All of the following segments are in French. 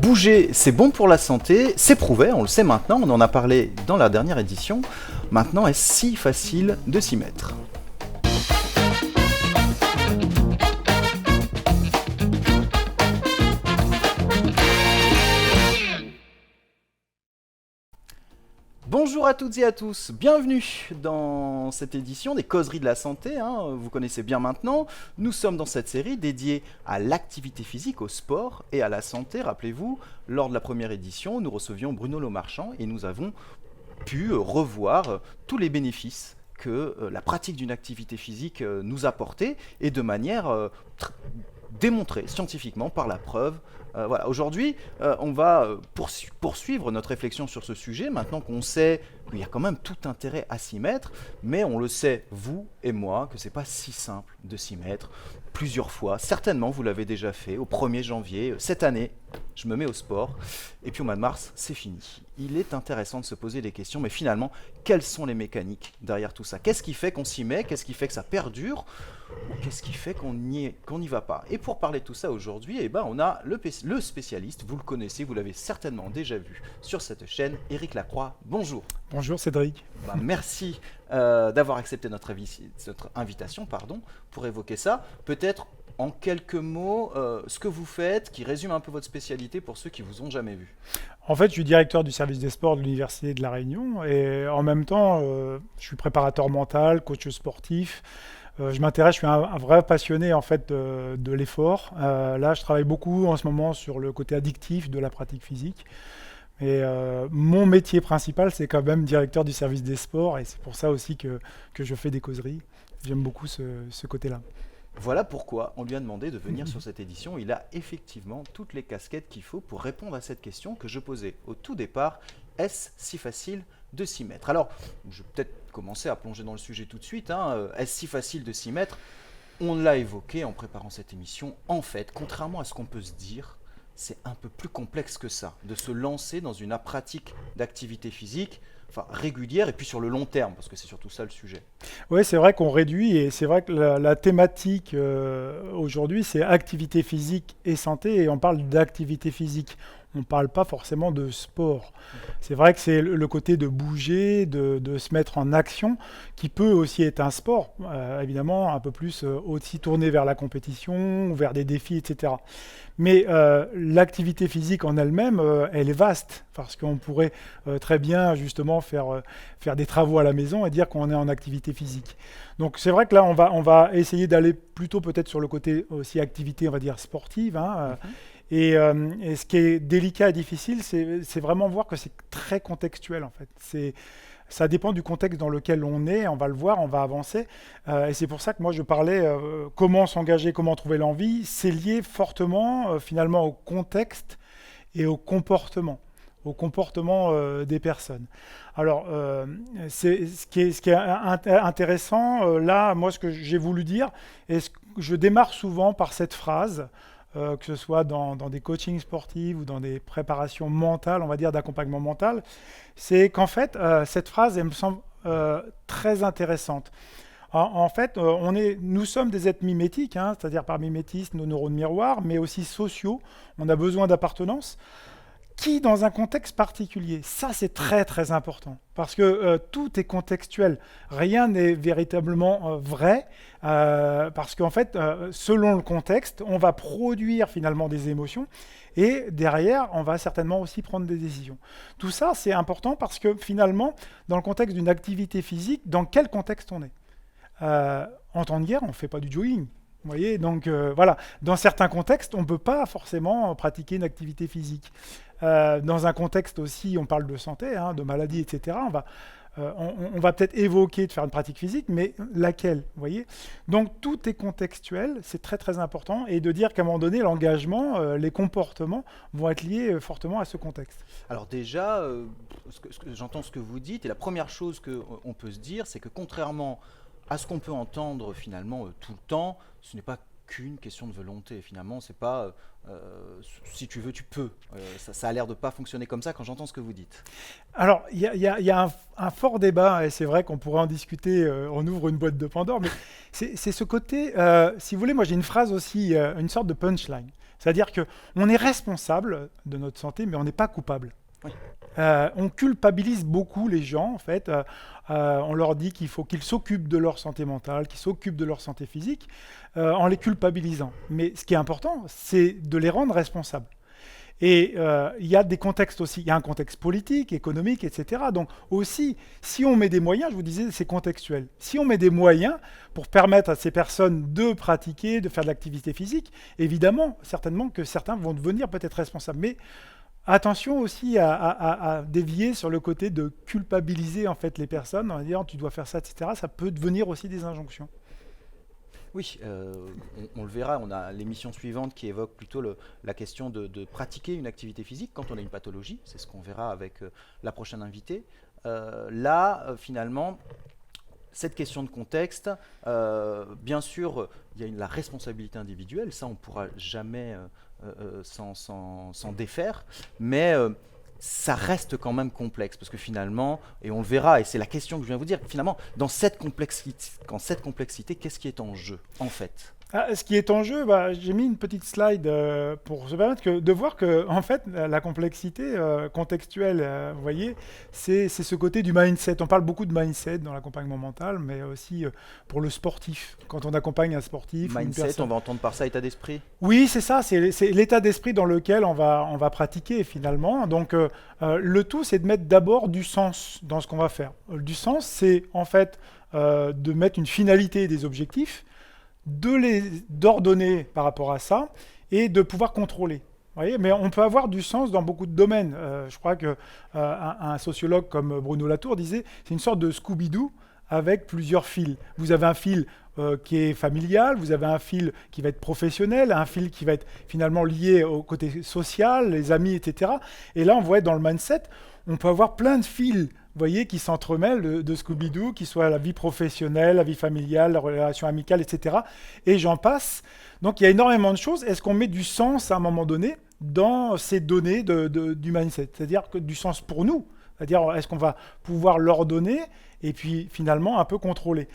Bouger, c'est bon pour la santé, c'est prouvé, on le sait maintenant, on en a parlé dans la dernière édition. Maintenant, est-ce si facile de s'y mettre ? Bonjour à toutes et à tous, bienvenue dans cette édition des Causeries de la Santé, vous connaissez bien maintenant. Nous sommes dans cette série dédiée à l'activité physique, au sport et à la santé. Rappelez-vous, lors de la première édition, nous recevions Bruno Lomarchand et nous avons pu revoir tous les bénéfices que la pratique d'une activité physique nous apportait et de manière démontrée scientifiquement par la preuve. Voilà. Aujourd'hui, on va poursuivre notre réflexion sur ce sujet, maintenant qu'on sait qu'il y a quand même tout intérêt à s'y mettre, mais on le sait, vous et moi, que ce n'est pas si simple de s'y mettre plusieurs fois. Certainement, vous l'avez déjà fait au 1er janvier. Cette année, je me mets au sport, et puis au mois de mars, c'est fini. Il est intéressant de se poser des questions, mais finalement, quelles sont les mécaniques derrière tout ça ? Qu'est-ce qui fait qu'on s'y met ? Qu'est-ce qui fait que ça perdure ? Ou qu'est-ce qui fait qu'on n'y va pas ? Et pour parler de tout ça aujourd'hui, on a le spécialiste, vous le connaissez, vous l'avez certainement déjà vu sur cette chaîne, Éric Lacroix. Bonjour. Bonjour Cédric. Merci d'avoir accepté notre invitation pour évoquer ça. Peut-être en quelques mots, ce que vous faites, qui résume un peu votre spécialité pour ceux qui ne vous ont jamais vu. En fait, je suis directeur du service des sports de l'Université de La Réunion et en même temps, je suis préparateur mental, coach sportif. Je suis un vrai passionné en fait de l'effort. Là, je travaille beaucoup en ce moment sur le côté addictif de la pratique physique. Et mon métier principal, c'est quand même directeur du service des sports et c'est pour ça aussi que je fais des causeries. J'aime beaucoup ce côté-là. Voilà pourquoi on lui a demandé de venir sur cette édition. Il a effectivement toutes les casquettes qu'il faut pour répondre à cette question que je posais au tout départ. Est-ce si facile de s'y mettre ? Alors, je vais peut-être commencer à plonger dans le sujet tout de suite. Est-ce si facile de s'y mettre ? On l'a évoqué en préparant cette émission. En fait, contrairement à ce qu'on peut se dire, c'est un peu plus complexe que ça, de se lancer dans une pratique d'activité physique régulière et puis sur le long terme, parce que c'est surtout ça le sujet. Oui, c'est vrai qu'on réduit et c'est vrai que la thématique aujourd'hui, c'est activité physique et santé et on parle d'activité physique. On ne parle pas forcément de sport. C'est vrai que c'est le côté de bouger, de se mettre en action, qui peut aussi être un sport, évidemment, un peu plus aussi tourné vers la compétition, vers des défis, etc. Mais l'activité physique en elle-même, elle est vaste, parce qu'on pourrait très bien justement faire des travaux à la maison et dire qu'on est en activité physique. Donc c'est vrai que là, on va essayer d'aller plutôt peut-être sur le côté aussi activité, on va dire sportive, Et ce qui est délicat et difficile, c'est vraiment voir que c'est très contextuel en fait. Ça dépend du contexte dans lequel on est, on va le voir, on va avancer. Et c'est pour ça que moi je parlais comment s'engager, comment trouver l'envie. C'est lié fortement finalement au contexte et au comportement des personnes. Alors, ce qui est intéressant, là, moi ce que j'ai voulu dire, je démarre souvent par cette phrase, que ce soit dans des coachings sportifs ou dans des préparations mentales, on va dire d'accompagnement mental, c'est qu'en fait, cette phrase, elle me semble très intéressante. En fait, nous sommes des êtres mimétiques, c'est-à-dire par mimétisme, nos neurones miroirs, mais aussi sociaux. On a besoin d'appartenance. Qui dans un contexte particulier ? Ça, c'est très très important, parce que tout est contextuel. Rien n'est véritablement vrai, parce qu'en fait, selon le contexte, on va produire finalement des émotions, et derrière, on va certainement aussi prendre des décisions. Tout ça, c'est important parce que finalement, dans le contexte d'une activité physique, dans quel contexte on est ? En temps de guerre, on ne fait pas du jogging. Vous voyez, donc voilà, dans certains contextes, on ne peut pas forcément pratiquer une activité physique. Dans un contexte aussi, on parle de santé, de maladie, etc. On va peut-être évoquer de faire une pratique physique, mais laquelle, vous voyez ? Donc tout est contextuel, c'est très très important, et de dire qu'à un moment donné, l'engagement, les comportements vont être liés fortement à ce contexte. Alors déjà, j'entends ce que vous dites, et la première chose qu'on peut se dire, c'est que contrairement à ce qu'on peut entendre finalement tout le temps, ce n'est pas qu'une question de volonté. Finalement, c'est pas si tu veux, tu peux. Ça a l'air de pas fonctionner comme ça quand j'entends ce que vous dites. Alors, il y a un fort débat, et c'est vrai qu'on pourrait en discuter, on ouvre une boîte de Pandore, mais c'est ce côté, si vous voulez, moi j'ai une phrase aussi, une sorte de punchline. C'est-à-dire qu'on est responsable de notre santé, mais on n'est pas coupable. Oui. On culpabilise beaucoup les gens, en fait. On leur dit qu'il faut qu'ils s'occupent de leur santé mentale, qu'ils s'occupent de leur santé physique, en les culpabilisant. Mais ce qui est important, c'est de les rendre responsables. Et il y a des contextes aussi. Il y a un contexte politique, économique, etc. Donc aussi, si on met des moyens, je vous disais, c'est contextuel. Si on met des moyens pour permettre à ces personnes de pratiquer, de faire de l'activité physique, évidemment, certainement que certains vont devenir peut-être responsables. Mais attention aussi à dévier sur le côté de culpabiliser en fait les personnes en disant tu dois faire ça, etc. Ça peut devenir aussi des injonctions. Oui, on le verra. On a l'émission suivante qui évoque plutôt la question de pratiquer une activité physique quand on a une pathologie. C'est ce qu'on verra avec la prochaine invitée. Finalement, cette question de contexte, bien sûr, il y a la responsabilité individuelle. Ça, on ne pourra jamais s'en défaire. Mais ça reste quand même complexe parce que finalement, et on le verra, et c'est la question que je viens de vous dire, finalement, dans cette complexité, qu'est-ce qui est en jeu, en fait? Ce qui est en jeu, j'ai mis une petite slide pour se permettre de voir que en fait, la complexité contextuelle, vous voyez, c'est ce côté du mindset. On parle beaucoup de mindset dans l'accompagnement mental, mais aussi pour le sportif. Quand on accompagne un sportif, une Mindset, personne. on va entendre par ça état d'esprit. Oui, c'est ça, c'est l'état d'esprit dans lequel on va pratiquer finalement. Donc le tout, c'est de mettre d'abord du sens dans ce qu'on va faire. Du sens, c'est en fait de mettre une finalité et des objectifs, d'ordonner par rapport à ça et de pouvoir contrôler. Vous voyez, mais on peut avoir du sens dans beaucoup de domaines. Je crois que un sociologue comme Bruno Latour disait c'est une sorte de Scooby-Doo avec plusieurs fils. Vous avez un fil qui est familial, vous avez un fil qui va être professionnel, un fil qui va être finalement lié au côté social, les amis, etc. Et là, on voit dans le mindset, on peut avoir plein de fils, vous voyez, qui s'entremêlent de Scooby-Doo, qui soient la vie professionnelle, la vie familiale, la relation amicale, etc. Et j'en passe. Donc il y a énormément de choses. Est-ce qu'on met du sens à un moment donné dans ces données du mindset? C'est-à-dire que du sens pour nous. C'est-à-dire, est-ce qu'on va pouvoir l'ordonner et puis finalement un peu contrôler?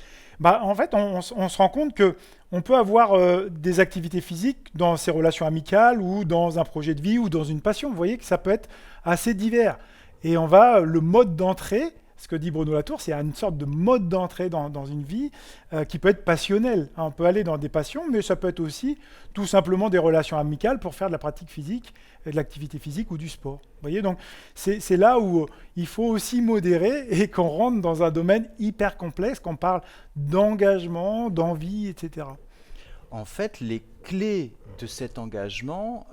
En fait, on se rend compte qu'on peut avoir des activités physiques dans ses relations amicales ou dans un projet de vie ou dans une passion. Vous voyez que ça peut être assez divers. Et le mode d'entrée, ce que dit Bruno Latour, c'est une sorte de mode d'entrée dans une vie qui peut être passionnel. On peut aller dans des passions, mais ça peut être aussi tout simplement des relations amicales pour faire de la pratique physique, de l'activité physique ou du sport. Vous voyez, donc c'est là où il faut aussi modérer et qu'on rentre dans un domaine hyper complexe, qu'on parle d'engagement, d'envie, etc. En fait, les clés de cet engagement,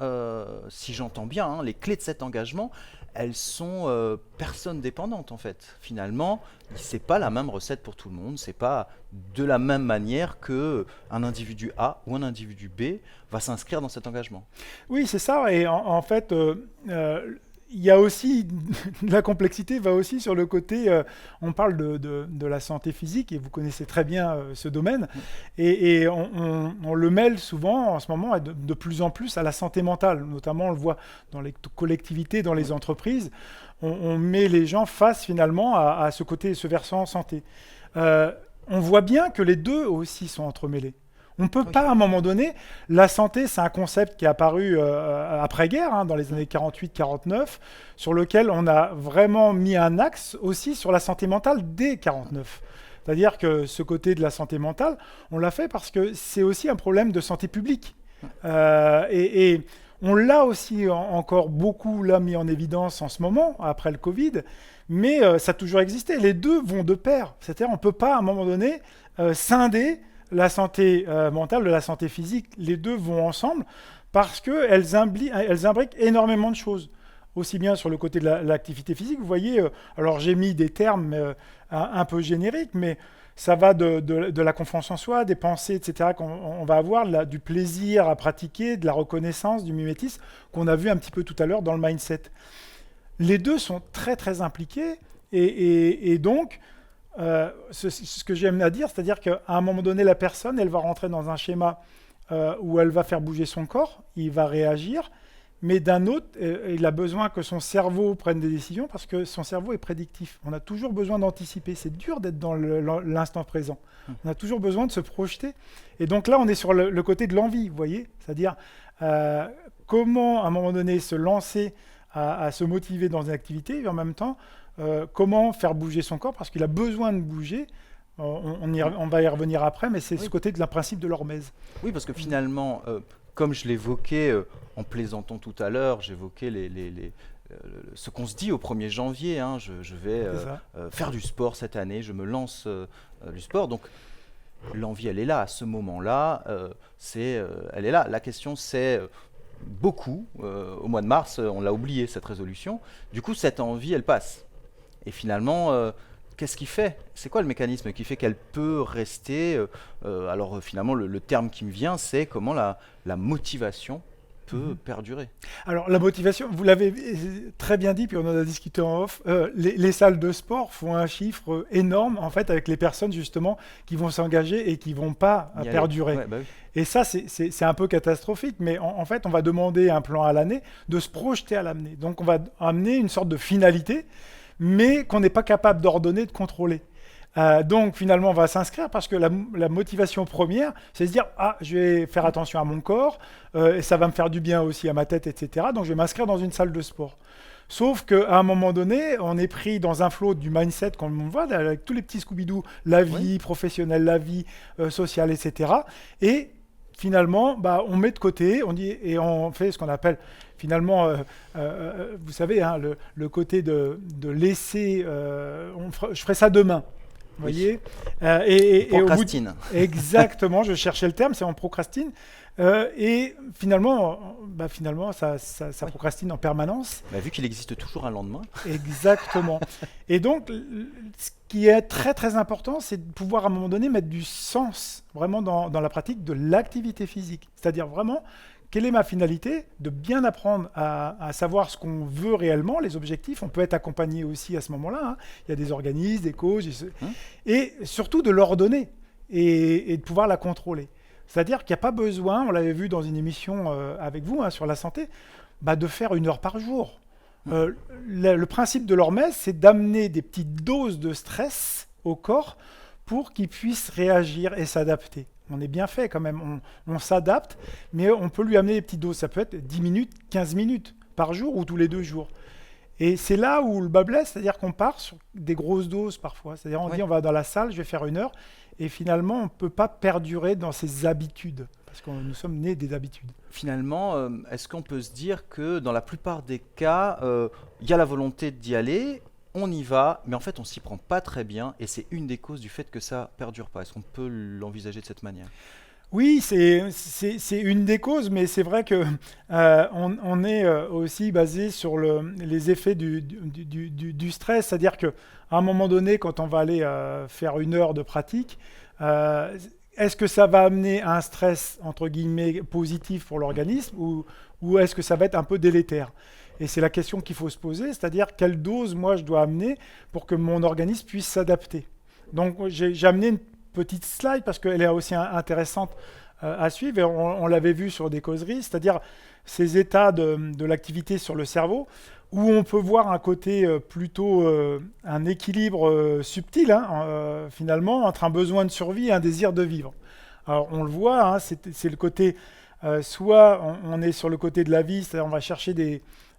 si j'entends bien, hein, les clés de cet engagement, elles sont personnes dépendantes en fait. Finalement, c'est pas la même recette pour tout le monde, c'est pas de la même manière que un individu A ou un individu B va s'inscrire dans cet engagement. Oui, c'est ça. Et en fait, il y a aussi la complexité va aussi sur le côté. On parle de la santé physique et vous connaissez très bien ce domaine. Et on le mêle souvent en ce moment et de plus en plus à la santé mentale. Notamment, on le voit dans les collectivités, dans les entreprises. On met les gens face finalement à ce côté, ce versant santé. On voit bien que les deux aussi sont entremêlés. On ne peut pas, à un moment donné, la santé, c'est un concept qui est apparu après-guerre, dans les années 48-49, sur lequel on a vraiment mis un axe aussi sur la santé mentale dès 49. C'est-à-dire que ce côté de la santé mentale, on l'a fait parce que c'est aussi un problème de santé publique. Et on l'a aussi encore beaucoup mis en évidence en ce moment, après le Covid, mais ça a toujours existé. Les deux vont de pair. C'est-à-dire qu'on ne peut pas, à un moment donné, scinder la santé mentale de la santé physique. Les deux vont ensemble parce qu'elles imbriquent énormément de choses. Aussi bien sur le côté de l'activité physique, vous voyez, alors j'ai mis des termes un peu génériques, mais ça va de la confiance en soi, des pensées, etc., qu'on va avoir, du plaisir à pratiquer, de la reconnaissance, du mimétisme, qu'on a vu un petit peu tout à l'heure dans le mindset. Les deux sont très, très impliqués, et donc, ce que j'aime à dire, c'est-à-dire qu'à un moment donné, la personne, elle va rentrer dans un schéma où elle va faire bouger son corps, il va réagir, mais d'un autre, il a besoin que son cerveau prenne des décisions parce que son cerveau est prédictif. On a toujours besoin d'anticiper. C'est dur d'être dans l'instant présent. On a toujours besoin de se projeter. Et donc là, on est sur le côté de l'envie, vous voyez. C'est-à-dire comment, à un moment donné, se lancer à se motiver dans une activité et en même temps, comment faire bouger son corps parce qu'il a besoin de bouger. On va y revenir après, mais c'est ce côté de la principe de l'hormèse. Oui, parce que finalement, comme je l'évoquais en plaisantant tout à l'heure, j'évoquais ce qu'on se dit au 1er janvier. Hein, je vais faire du sport cette année, je me lance du sport. Donc l'envie, elle est là à ce moment-là. Elle est là. La question, c'est beaucoup. Au mois de mars, on l'a oublié, cette résolution. Du coup, cette envie, elle passe. Et finalement, qu'est-ce qui fait? C'est quoi le mécanisme qui fait qu'elle peut rester alors finalement, le terme qui me vient, c'est comment la motivation peut perdurer. Alors la motivation, vous l'avez très bien dit, puis on en a discuté en off, les salles de sport font un chiffre énorme en fait avec les personnes justement qui vont s'engager et qui vont pas perdurer. Ouais, bah oui. Et ça, c'est un peu catastrophique, mais en fait, on va demander un plan à l'année, de se projeter à l'année. Donc on va amener une sorte de finalité, mais qu'on n'est pas capable d'ordonner, de contrôler. Donc finalement, on va s'inscrire parce que la motivation première, c'est se dire « Ah, je vais faire attention à mon corps, et ça va me faire du bien aussi à ma tête, etc. Donc je vais m'inscrire dans une salle de sport. » Sauf qu'à un moment donné, on est pris dans un flot du mindset, comme on voit, avec tous les petits Scooby-Doo, la vie professionnelle, la vie sociale, etc. Et finalement, on met de côté, on dit, et on fait ce qu'on appelle finalement, vous savez, hein, le côté de laisser, je ferai ça demain. Vous voyez, et procrastine. Exactement, je cherchais le terme, c'est on procrastine. Et finalement, ça procrastine en permanence. Vu qu'il existe toujours un lendemain. Exactement. Et donc, ce qui est très très important, c'est de pouvoir à un moment donné mettre du sens vraiment dans la pratique de l'activité physique. C'est-à-dire vraiment, quelle est ma finalité? De bien apprendre à savoir ce qu'on veut réellement, les objectifs. On peut être accompagné aussi à ce moment-là. Hein. Il y a des organismes, des coachs, et surtout de l'ordonner et de pouvoir la contrôler. C'est-à-dire qu'il n'y a pas besoin, on l'avait vu dans une émission avec vous sur la santé, de faire 1 heure par jour. Le principe de l'hormèse, c'est d'amener des petites doses de stress au corps pour qu'il puisse réagir et s'adapter. On est bien fait quand même, on s'adapte, mais on peut lui amener des petites doses. Ça peut être 10 minutes, 15 minutes par jour ou tous les 2 jours. Et c'est là où le bas blesse, c'est-à-dire qu'on part sur des grosses doses parfois. C'est-à-dire on dit on va dans la salle, je vais faire 1 heure, et finalement on ne peut pas perdurer dans ses habitudes, parce que nous sommes nés des habitudes. Finalement, est-ce qu'on peut se dire que dans la plupart des cas, il y a la volonté d'y aller, on y va, mais en fait on s'y prend pas très bien, et c'est une des causes du fait que ça perdure pas. Est-ce qu'on peut l'envisager de cette manière? Oui, c'est une des causes, mais c'est vrai que on est aussi basé sur les effets du stress, c'est-à-dire qu'à un moment donné, quand on va aller faire 1 heure de pratique, est-ce que ça va amener un stress entre guillemets positif pour l'organisme ou est-ce que ça va être un peu délétère? Et c'est la question qu'il faut se poser, c'est-à-dire quelle dose moi je dois amener pour que mon organisme puisse s'adapter. Donc j'ai amené une petite slide parce qu'elle est aussi intéressante à suivre et on l'avait vu sur des causeries, c'est-à-dire ces états de l'activité sur le cerveau où on peut voir un côté plutôt un équilibre subtil finalement entre un besoin de survie et un désir de vivre. Alors on le voit, c'est le côté, soit on est sur le côté de la vie, c'est-à-dire on va chercher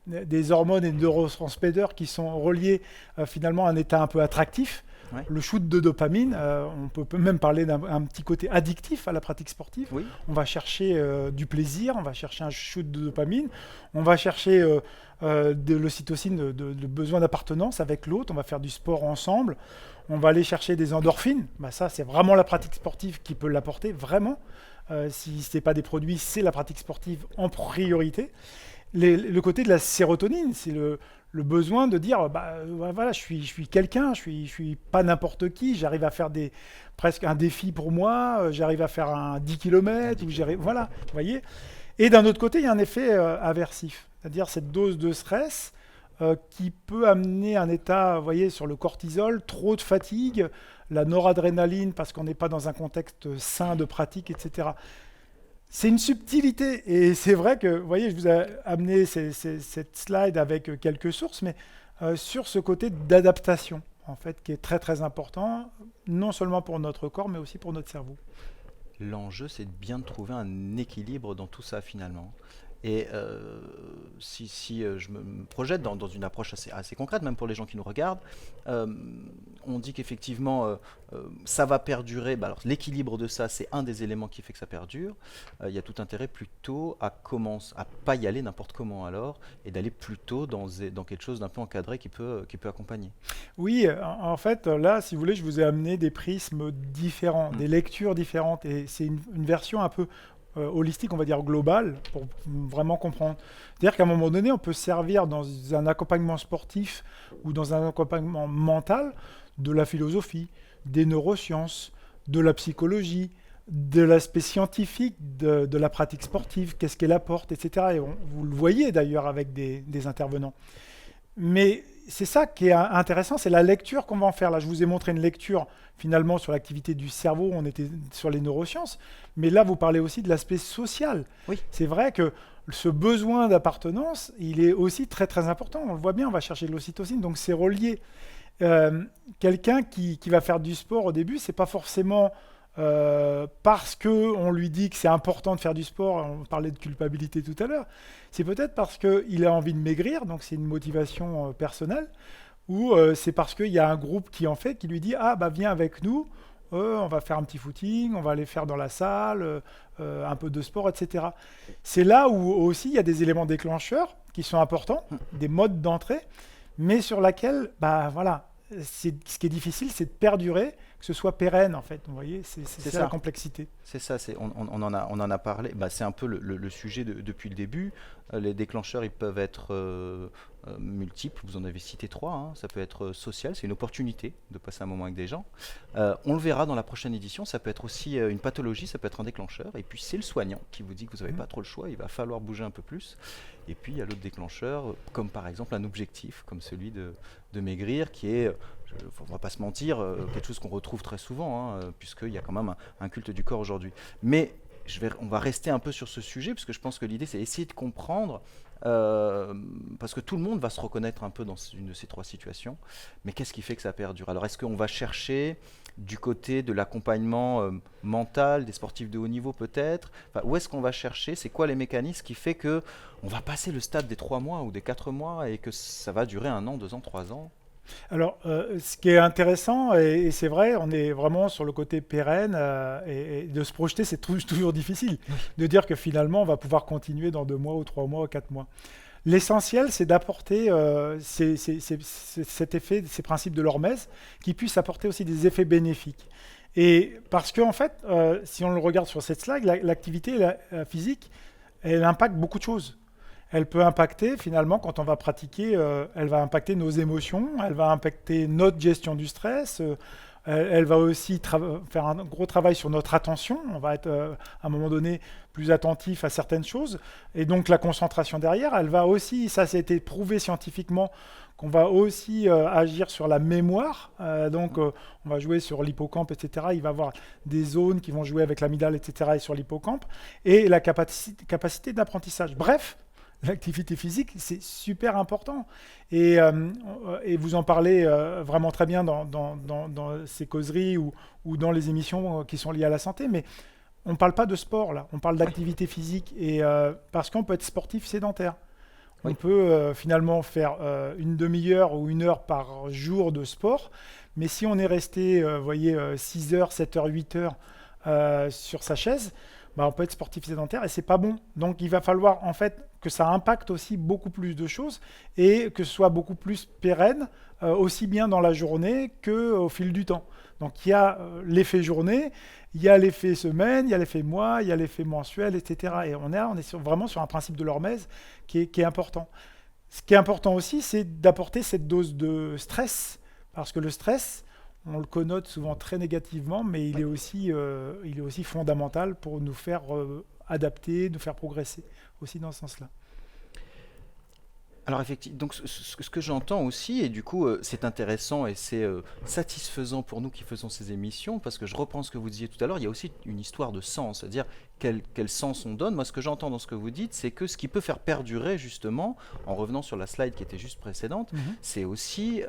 des hormones et des neurotransmetteurs qui sont reliés finalement à un état un peu attractif. Ouais. Le shoot de dopamine, on peut même parler d'un petit côté addictif à la pratique sportive. Oui. On va chercher du plaisir, on va chercher un shoot de dopamine, on va chercher de l'ocytocine, de besoin d'appartenance avec l'autre, on va faire du sport ensemble, on va aller chercher des endorphines. Ça, c'est vraiment la pratique sportive qui peut l'apporter, vraiment. Si ce n'est pas des produits, c'est la pratique sportive en priorité. Le côté de la sérotonine, c'est le besoin de dire voilà, je suis quelqu'un, je suis pas n'importe qui, j'arrive à faire presque un défi pour moi, j'arrive à faire un 10 km, voilà, vous voyez. Et d'un autre côté, il y a un effet aversif, c'est-à-dire cette dose de stress qui peut amener un état, vous voyez, sur le cortisol, trop de fatigue, la noradrénaline parce qu'on n'est pas dans un contexte sain de pratique, etc. C'est une subtilité, et c'est vrai que, vous voyez, je vous ai amené cette slide avec quelques sources, mais sur ce côté d'adaptation, en fait, qui est très très important, non seulement pour notre corps, mais aussi pour notre cerveau. L'enjeu, c'est bien de trouver un équilibre dans tout ça finalement. Et si je me projette dans une approche assez concrète, même pour les gens qui nous regardent, euh, on dit qu'effectivement ça va perdurer. Bah alors, l'équilibre de ça, c'est un des éléments qui fait que ça perdure. Il y a tout intérêt plutôt à pas y aller n'importe comment alors, et d'aller plutôt dans quelque chose d'un peu encadré qui peut accompagner. Oui, en fait, là, si vous voulez, je vous ai amené des prismes différents, Mm. des lectures différentes, et c'est une version un peu holistique, on va dire globale, pour vraiment comprendre. C'est-à-dire qu'à un moment donné, on peut se servir dans un accompagnement sportif ou dans un accompagnement mental de la philosophie, des neurosciences, de la psychologie, de l'aspect scientifique de la pratique sportive, qu'est-ce qu'elle apporte, etc. Et vous le voyez d'ailleurs avec des intervenants. Mais c'est ça qui est intéressant, c'est la lecture qu'on va en faire. Là, je vous ai montré une lecture finalement sur l'activité du cerveau, on était sur les neurosciences, mais là, vous parlez aussi de l'aspect social. Oui. C'est vrai que ce besoin d'appartenance, il est aussi très très important. On le voit bien, on va chercher de l'ocytocine, donc c'est relié. Quelqu'un qui va faire du sport au début, c'est pas forcément parce que on lui dit que c'est important de faire du sport. On parlait de culpabilité tout à l'heure. C'est peut-être parce qu'il a envie de maigrir, donc c'est une motivation personnelle, ou c'est parce qu'il y a un groupe qui en fait, qui lui dit ah bah viens avec nous, on va faire un petit footing, on va aller faire dans la salle, un peu de sport, etc. C'est là où aussi il y a des éléments déclencheurs qui sont importants, des modes d'entrée, mais sur laquelle, bah voilà, ce qui est difficile, c'est de perdurer, que ce soit pérenne en fait. Vous voyez, c'est C'est ça la ça. complexité. C'est ça, on en a parlé. Bah, c'est un peu le sujet depuis le début. Les déclencheurs, ils peuvent être multiples. Vous en avez cité trois, hein. Ça peut être social, c'est une opportunité de passer un moment avec des gens. On le verra dans la prochaine édition. Ça peut être aussi une pathologie, ça peut être un déclencheur. Et puis c'est le soignant qui vous dit que vous n'avez pas trop le choix, il va falloir bouger un peu plus. Et puis il y a l'autre déclencheur, comme par exemple un objectif, comme celui de maigrir, qui est, on ne va pas se mentir, quelque chose qu'on retrouve très souvent, hein, puisqu'il y a quand même un culte du corps aujourd'hui. Mais on va rester un peu sur ce sujet, parce que je pense que l'idée, c'est essayer de comprendre, parce que tout le monde va se reconnaître un peu dans une de ces trois situations, mais qu'est-ce qui fait que ça perdure? Alors, est-ce qu'on va chercher du côté de l'accompagnement mental des sportifs de haut niveau peut-être? Enfin, où est-ce qu'on va chercher? C'est quoi les mécanismes qui fait que on va passer le stade des 3 mois ou des 4 mois et que ça va durer 1 an, 2 ans, 3 ans? Alors, ce qui est intéressant, et c'est vrai, on est vraiment sur le côté pérenne, et de se projeter, c'est toujours difficile. De dire que finalement, on va pouvoir continuer dans 2 mois ou 3 mois ou 4 mois. L'essentiel, c'est d'apporter cet effet, ces principes de l'hormèse, qui puissent apporter aussi des effets bénéfiques. Et parce qu'en fait, si on le regarde sur cette slide, l'activité physique, elle impacte beaucoup de choses. Elle peut impacter finalement quand on va pratiquer, elle va impacter nos émotions, elle va impacter notre gestion du stress, elle va aussi faire un gros travail sur notre attention, on va être à un moment donné plus attentif à certaines choses, et donc la concentration derrière, elle va aussi, ça a été prouvé scientifiquement, qu'on va aussi agir sur la mémoire, donc on va jouer sur l'hippocampe, etc. Il va y avoir des zones qui vont jouer avec l'amygdale, etc. et sur l'hippocampe, et la capacité d'apprentissage. Bref, l'activité physique, c'est super important. Et vous en parlez vraiment très bien dans ces causeries ou dans les émissions qui sont liées à la santé, mais on ne parle pas de sport là, on parle d'activité physique, et parce qu'on peut être sportif sédentaire. On Oui. peut finalement faire une demi-heure ou 1 heure par jour de sport, mais si on est resté, voyez, 6 heures, 7 heures, 8 heures sur sa chaise, bah, on peut être sportif sédentaire et c'est pas bon. Donc il va falloir en fait que ça impacte aussi beaucoup plus de choses et que ce soit beaucoup plus pérenne, aussi bien dans la journée qu'au fil du temps. Donc il y a l'effet journée, il y a l'effet semaine, il y a l'effet mois, il y a l'effet mensuel, etc. Et on est vraiment sur un principe de l'hormèse qui est important. Ce qui est important aussi, c'est d'apporter cette dose de stress, parce que le stress, on le connote souvent très négativement, mais il est aussi fondamental pour nous faire adapter, nous faire progresser aussi dans ce sens-là. Alors effectivement, donc ce que j'entends aussi, et du coup c'est intéressant et c'est satisfaisant pour nous qui faisons ces émissions, parce que je reprends ce que vous disiez tout à l'heure, il y a aussi une histoire de sens, c'est-à-dire quel sens on donne. Moi ce que j'entends dans ce que vous dites, c'est que ce qui peut faire perdurer justement, en revenant sur la slide qui était juste précédente, Mhm. c'est aussi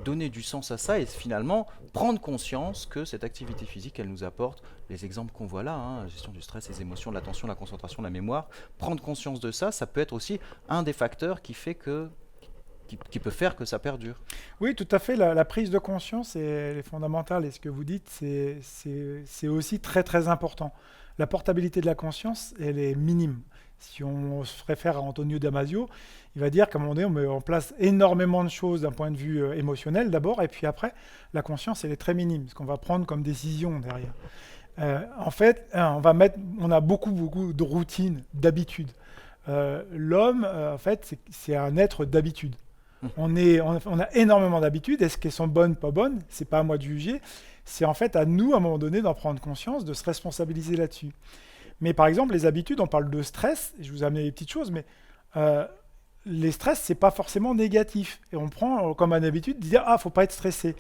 donner du sens à ça et finalement prendre conscience que cette activité physique, elle nous apporte les exemples qu'on voit là, hein, la gestion du stress, les émotions, l'attention, la concentration, la mémoire. Prendre conscience de ça, ça peut être aussi un des facteurs qui peut faire que ça perdure. Oui, tout à fait. La prise de conscience elle est fondamentale. Et ce que vous dites, c'est aussi très très important. La portabilité de la conscience, elle est minime. Si on se réfère à Antonio Damasio, il va dire qu'à un moment donné, on met en place énormément de choses d'un point de vue émotionnel d'abord, et puis après, la conscience, elle est très minime, ce qu'on va prendre comme décision derrière. En fait, on a beaucoup de routines, d'habitudes. L'homme, en fait, c'est un être d'habitude. On a énormément d'habitudes. Est-ce qu'elles sont bonnes, pas bonnes? C'est pas à moi de juger. C'est en fait à nous, à un moment donné, d'en prendre conscience, de se responsabiliser là-dessus. Mais par exemple, les habitudes, on parle de stress. Je vous ai amené des petites choses, mais euh, les stress, c'est pas forcément négatif. Et on prend comme une habitude de dire, ah, faut pas être stressé.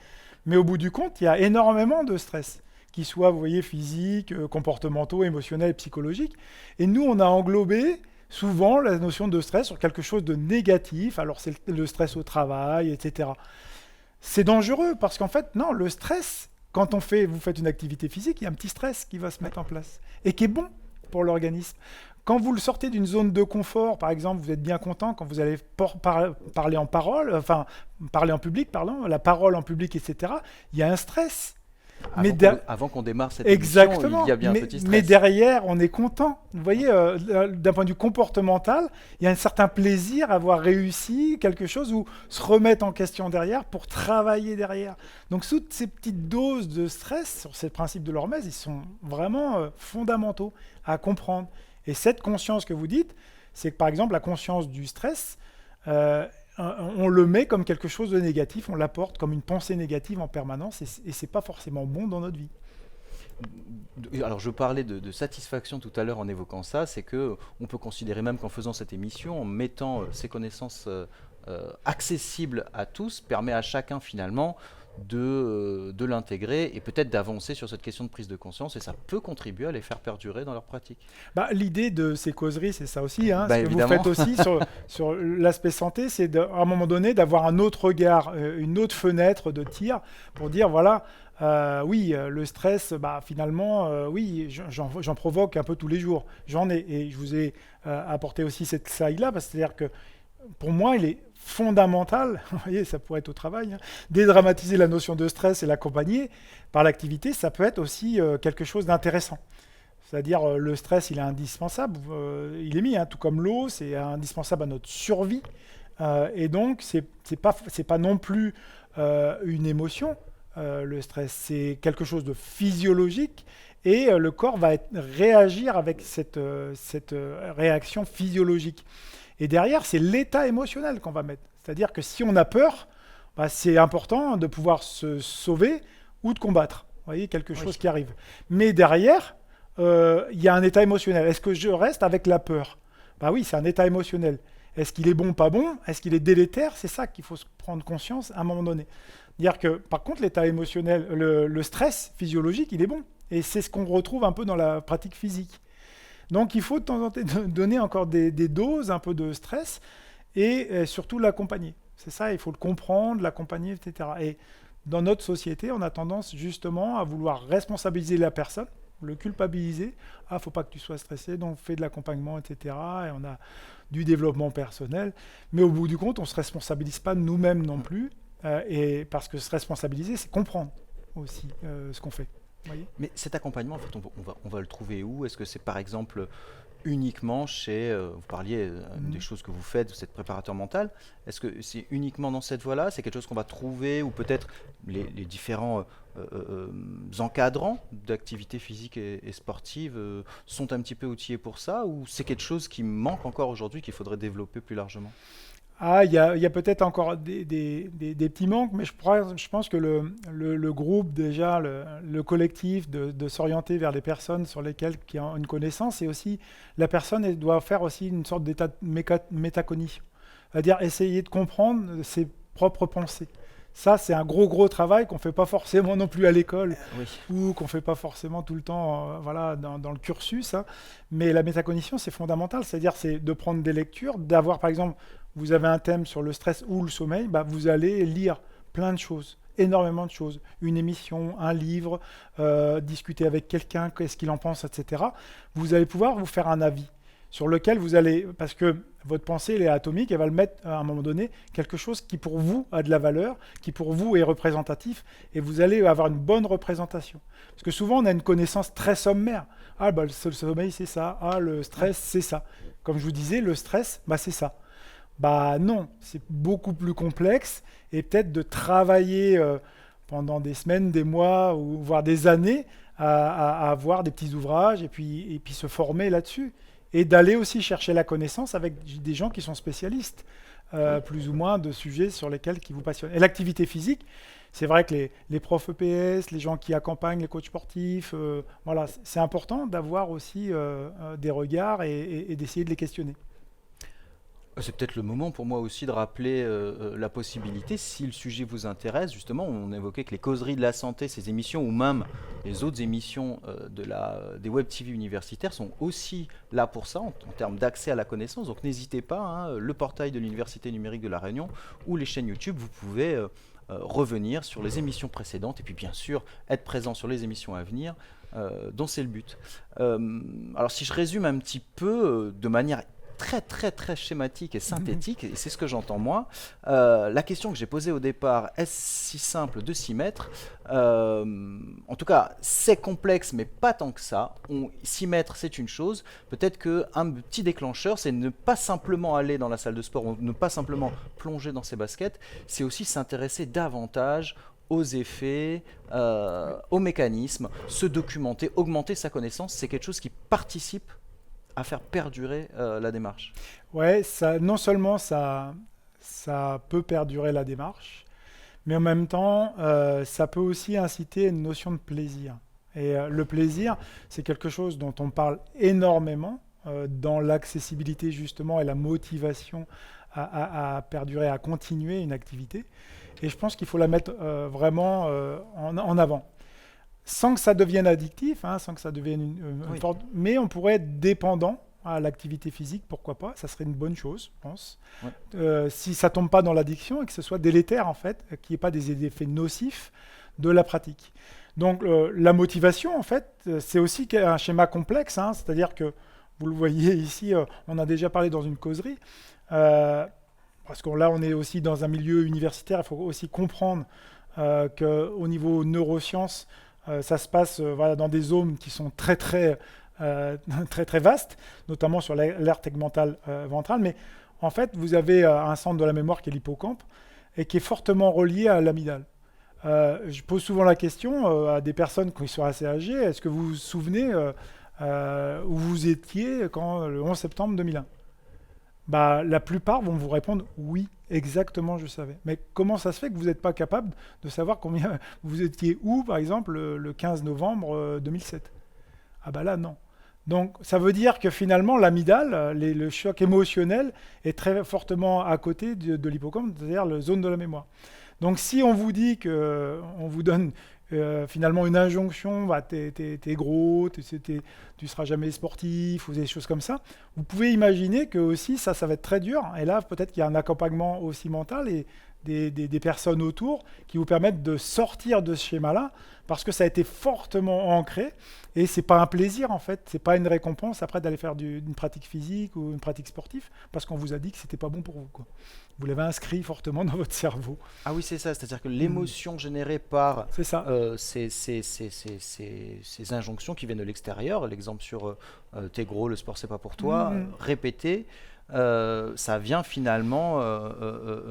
Mais au bout du compte, il y a énormément de stress, qui soient, vous voyez, physiques, comportementaux, émotionnels, psychologiques. Et nous, on a englobé souvent la notion de stress sur quelque chose de négatif. Alors, c'est le stress au travail, etc. C'est dangereux parce qu'en fait, non, le stress, quand vous faites une activité physique, il y a un petit stress qui va se mettre en place et qui est bon pour l'organisme. Quand vous le sortez d'une zone de confort, par exemple, vous êtes bien content quand vous allez parler en parole, enfin, parler en public, pardon, la parole en public, etc. Il y a un stress. Mais Avant qu'on démarre cette émission, exactement. il y a bien un Mais, petit mais stress. derrière, on est content. Vous voyez, d'un point de vue comportemental, il y a un certain plaisir à avoir réussi quelque chose ou se remettre en question derrière pour travailler derrière. Donc, toutes ces petites doses de stress sur ces principes de l'hormèse, ils sont vraiment fondamentaux à comprendre. Et cette conscience que vous dites, c'est que par exemple, la conscience du stress, euh, on le met comme quelque chose de négatif, on l'apporte comme une pensée négative en permanence, et c'est pas forcément bon dans notre vie. Alors je parlais de satisfaction tout à l'heure en évoquant ça, c'est que on peut considérer même qu'en faisant cette émission, en mettant ces connaissances accessibles à tous, permet à chacun finalement de l'intégrer et peut-être d'avancer sur cette question de prise de conscience, et ça peut contribuer à les faire perdurer dans leur pratique. Bah, l'idée de ces causeries, c'est ça aussi. Hein. Bah Ce que vous évidemment. faites aussi sur l'aspect santé, c'est à un moment donné d'avoir un autre regard, une autre fenêtre de tir pour dire voilà, oui, le stress, bah, finalement, oui, j'en provoque un peu tous les jours. J'en ai. Et je vous ai apporté aussi cette slide-là, parce que c'est-à-dire que pour moi, il est fondamental, vous voyez, ça pourrait être au travail, hein, dédramatiser la notion de stress et l'accompagner par l'activité, ça peut être aussi quelque chose d'intéressant. C'est-à-dire le stress, il est indispensable, il est mis, hein, tout comme l'eau, c'est indispensable à notre survie. Et donc, c'est pas non plus une émotion, le stress, c'est quelque chose de physiologique. Et le corps va réagir avec cette réaction physiologique. Et derrière, c'est l'état émotionnel qu'on va mettre. C'est-à-dire que si on a peur, bah, c'est important de pouvoir se sauver ou de combattre. Vous voyez, quelque chose Oui. qui arrive. Mais derrière, il y a un état émotionnel. Est-ce que je reste avec la peur? Bah oui, c'est un état émotionnel. Est-ce qu'il est bon, pas bon? Est-ce qu'il est délétère? C'est ça qu'il faut se prendre conscience à un moment donné. Dire que, par contre, l'état émotionnel, le stress physiologique, il est bon. Et c'est ce qu'on retrouve un peu dans la pratique physique. Donc il faut de temps en temps donner encore des doses un peu de stress et surtout l'accompagner. C'est ça, il faut le comprendre, l'accompagner, etc. Et dans notre société, on a tendance justement à vouloir responsabiliser la personne, le culpabiliser. Ah, faut pas que tu sois stressé, donc fais de l'accompagnement, etc. Et on a du développement personnel. Mais au bout du compte, on ne se responsabilise pas nous-mêmes non plus. Et parce que se responsabiliser, c'est comprendre aussi ce qu'on fait. Voyez. Mais cet accompagnement, en fait, on va le trouver où? Est-ce que c'est par exemple uniquement chez, vous parliez des choses que vous faites, vous êtes préparateur mental, est-ce que c'est uniquement dans cette voie-là? C'est quelque chose qu'on va trouver, ou peut-être les différents encadrants d'activités physiques et sportives sont un petit peu outillés pour ça, ou c'est quelque chose qui manque encore aujourd'hui, qu'il faudrait développer plus largement? Ah, il y a peut-être encore des petits manques, mais je pense que le groupe, déjà, le collectif, de s'orienter vers les personnes sur lesquelles qui ont une connaissance, et aussi la personne elle doit faire aussi une sorte d'état de métacognition. c'est-à-dire essayer de comprendre ses propres pensées. Ça, c'est un gros travail qu'on ne fait pas forcément non plus à l'école Oui. ou qu'on ne fait pas forcément tout le temps voilà, dans le cursus. Hein. Mais la métacognition, c'est fondamental. C'est-à-dire c'est de prendre des lectures, d'avoir, par exemple, vous avez un thème sur le stress ou le sommeil, bah, vous allez lire plein de choses, énormément de choses. Une émission, un livre, discuter avec quelqu'un, qu'est-ce qu'il en pense, etc. Vous allez pouvoir vous faire un avis sur lequel vous allez, parce que votre pensée elle est atomique, elle va le mettre à un moment donné, quelque chose qui pour vous a de la valeur, qui pour vous est représentatif, et vous allez avoir une bonne représentation. Parce que souvent on a une connaissance très sommaire. Ah bah le sommeil c'est ça, ah le stress c'est ça. Comme je vous disais, le stress, bah c'est ça. Bah non, c'est beaucoup plus complexe, et peut-être de travailler pendant des semaines, des mois, ou voire des années, à avoir des petits ouvrages, et puis se former là-dessus et d'aller aussi chercher la connaissance avec des gens qui sont spécialistes, plus ou moins de sujets sur lesquels qui vous passionnent. Et l'activité physique, c'est vrai que les profs EPS, les gens qui accompagnent les coachs sportifs, voilà, c'est important d'avoir aussi des regards et d'essayer de les questionner. C'est peut-être le moment pour moi aussi de rappeler la possibilité, si le sujet vous intéresse, justement, on évoquait que les causeries de la santé, ces émissions, ou même les autres émissions des web TV universitaires sont aussi là pour ça, en termes d'accès à la connaissance. Donc n'hésitez pas, hein, le portail de l'Université numérique de La Réunion ou les chaînes YouTube, vous pouvez revenir sur les émissions précédentes et puis bien sûr être présent sur les émissions à venir, dont c'est le but. Alors si je résume un petit peu de manière très schématique et synthétique, et c'est ce que j'entends moi. La question que j'ai posée au départ, est-ce si simple de s'y mettre? En tout cas, c'est complexe, mais pas tant que ça. S'y mettre, c'est une chose. Peut-être qu'un petit déclencheur, c'est ne pas simplement aller dans la salle de sport, ou ne pas simplement plonger dans ses baskets, c'est aussi s'intéresser davantage aux effets, aux mécanismes, se documenter, augmenter sa connaissance. C'est quelque chose qui participe à faire perdurer la démarche. Ouais, ça, non seulement ça peut perdurer la démarche, mais en même temps, ça peut aussi inciter à une notion de plaisir. Et le plaisir, c'est quelque chose dont on parle énormément dans l'accessibilité justement et la motivation à perdurer, à continuer une activité. Et je pense qu'il faut la mettre vraiment en avant. Sans que ça devienne addictif, hein, sans que ça devienne une Oui. forte... Mais on pourrait être dépendant à l'activité physique, pourquoi pas, ça serait une bonne chose, je pense. Ouais. Si ça tombe pas dans l'addiction et que ce soit délétère, en fait, qu'il n'y ait pas des effets nocifs de la pratique. Donc la motivation, en fait, c'est aussi un schéma complexe, hein, c'est-à-dire que, vous le voyez ici, on a déjà parlé dans une causerie, parce que là, on est aussi dans un milieu universitaire, il faut aussi comprendre qu'au niveau neurosciences, ça se passe voilà, dans des zones qui sont très vastes, notamment sur l'aire tegmentale ventrale. Mais en fait, vous avez un centre de la mémoire qui est l'hippocampe et qui est fortement relié à l'amygdale. Je pose souvent la question à des personnes qui sont assez âgées, est-ce que vous vous souvenez où vous étiez le 11 septembre 2001? Bah, la plupart vont vous répondre oui, exactement, je savais. Mais comment ça se fait que vous n'êtes pas capable de savoir combien vous étiez où, par exemple, le 15 novembre 2007? Ah bah là, non. Donc, ça veut dire que finalement, l'amygdale, le choc émotionnel, est très fortement à côté de l'hippocampe, c'est-à-dire la zone de la mémoire. Donc, si on vous dit qu'on vous donne finalement une injonction, bah, t'es gros, tu seras jamais sportif, ou des choses comme ça, vous pouvez imaginer que aussi ça va être très dur. Et là, peut-être qu'il y a un accompagnement aussi mental et des personnes autour qui vous permettent de sortir de ce schéma-là, parce que ça a été fortement ancré, et c'est pas un plaisir en fait, c'est pas une récompense après d'aller faire une pratique physique ou une pratique sportive, parce qu'on vous a dit que c'était pas bon pour vous, quoi. Vous l'avez inscrit fortement dans votre cerveau. Ah oui, c'est ça, c'est-à-dire que l'émotion générée par C'est ça. ces injonctions qui viennent de l'extérieur, l'exemple sur t'es gros, le sport c'est pas pour toi, répété, ça vient finalement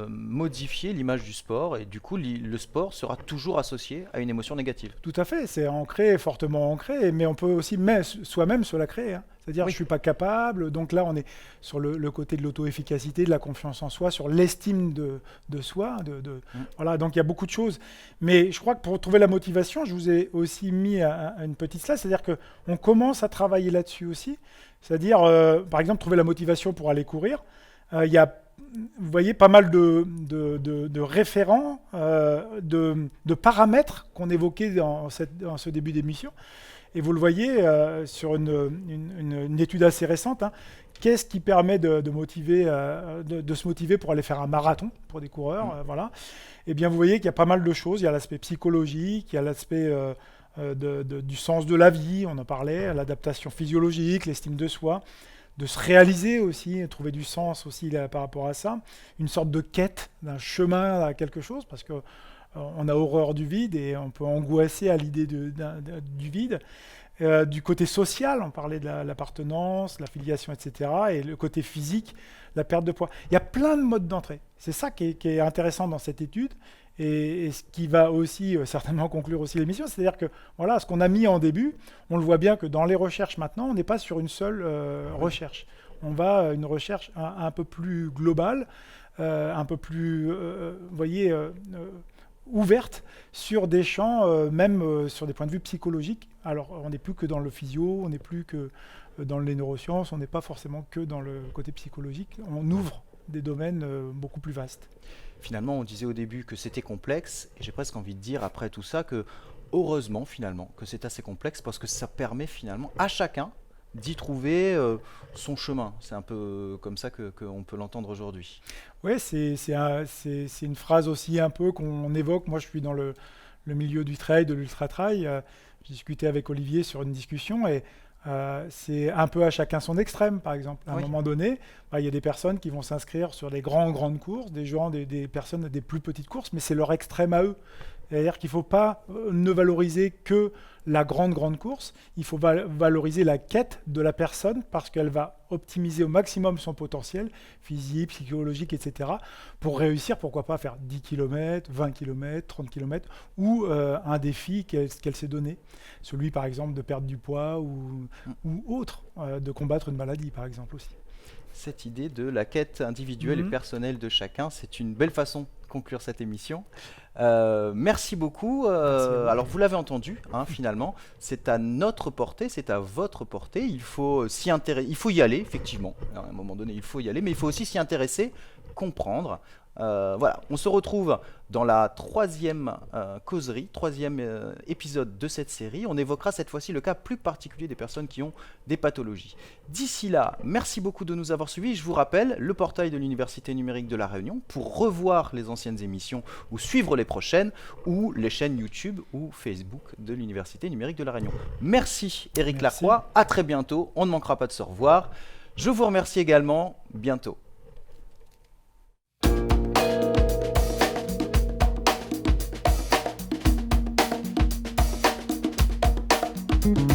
modifier l'image du sport et du coup le sport sera toujours associé à une émotion négative. Tout à fait, c'est ancré, fortement ancré, mais on peut aussi soi-même se la créer. Hein. C'est-à-dire, Oui. je ne suis pas capable, donc là, on est sur le côté de l'auto-efficacité, de la confiance en soi, sur l'estime de soi. Voilà, donc il y a beaucoup de choses. Mais je crois que pour trouver la motivation, je vous ai aussi mis une petite slide, c'est-à-dire qu'on commence à travailler là-dessus aussi. C'est-à-dire, par exemple, trouver la motivation pour aller courir. Il y a vous voyez pas mal de référents, de paramètres qu'on évoquait dans ce début d'émission. Et vous le voyez sur une étude assez récente. Hein. Qu'est-ce qui permet de se motiver pour aller faire un marathon pour des coureurs voilà. Eh bien, vous voyez qu'il y a pas mal de choses. Il y a l'aspect psychologique, il y a l'aspect du sens de la vie, on en parlait, l'adaptation physiologique, l'estime de soi, de se réaliser aussi, trouver du sens aussi là, par rapport à ça, une sorte de quête, d'un chemin à quelque chose, parce que on a horreur du vide et on peut angoisser à l'idée du vide. Du côté social, on parlait de l'appartenance, la filiation, etc. Et le côté physique, la perte de poids. Il y a plein de modes d'entrée. C'est ça qui est intéressant dans cette étude et ce qui va aussi certainement conclure aussi l'émission. C'est-à-dire que voilà, ce qu'on a mis en début, on le voit bien que dans les recherches maintenant, on n'est pas sur une seule recherche. On va à une recherche un peu plus globale, un peu plus, vous voyez, ouverte sur des champs, même sur des points de vue psychologiques. Alors, on n'est plus que dans le physio, on n'est plus que dans les neurosciences, on n'est pas forcément que dans le côté psychologique. On ouvre des domaines beaucoup plus vastes. Finalement, on disait au début que c'était complexe, et j'ai presque envie de dire après tout ça que, heureusement, finalement, que c'est assez complexe, parce que ça permet finalement à chacun d'y trouver son chemin. C'est un peu comme ça qu'on peut l'entendre aujourd'hui. Oui, c'est une phrase aussi un peu qu'on évoque. Moi, je suis dans le milieu du trail, de l'ultra-trail. J'ai discuté avec Olivier sur une discussion et c'est un peu à chacun son extrême, par exemple. À un moment donné, il y a des personnes qui vont s'inscrire sur des grandes courses, des personnes des plus petites courses, mais c'est leur extrême à eux. C'est-à-dire qu'il ne faut pas ne valoriser que la grande course, il faut valoriser la quête de la personne parce qu'elle va optimiser au maximum son potentiel physique, psychologique, etc. pour réussir, pourquoi pas faire 10 km, 20 km, 30 km ou un défi qu'elle s'est donné. Celui par exemple de perdre du poids ou autre, de combattre une maladie par exemple aussi. Cette idée de la quête individuelle et personnelle de chacun, c'est une belle façon de conclure cette émission. Merci beaucoup. Alors vous l'avez entendu, hein, finalement, c'est à notre portée, c'est à votre portée. Il faut s'y intéresser, il faut y aller, effectivement. À un moment donné, il faut y aller, mais il faut aussi s'y intéresser, comprendre. Voilà, on se retrouve dans la troisième causerie, troisième épisode de cette série. On évoquera cette fois-ci le cas plus particulier des personnes qui ont des pathologies. D'ici là, merci beaucoup de nous avoir suivis. Je vous rappelle le portail de l'Université numérique de La Réunion pour revoir les anciennes émissions ou suivre les prochaines, ou les chaînes YouTube ou Facebook de l'Université numérique de La Réunion. Merci Éric Lacroix, à très bientôt, on ne manquera pas de se revoir. Je vous remercie également, bientôt. Thank you.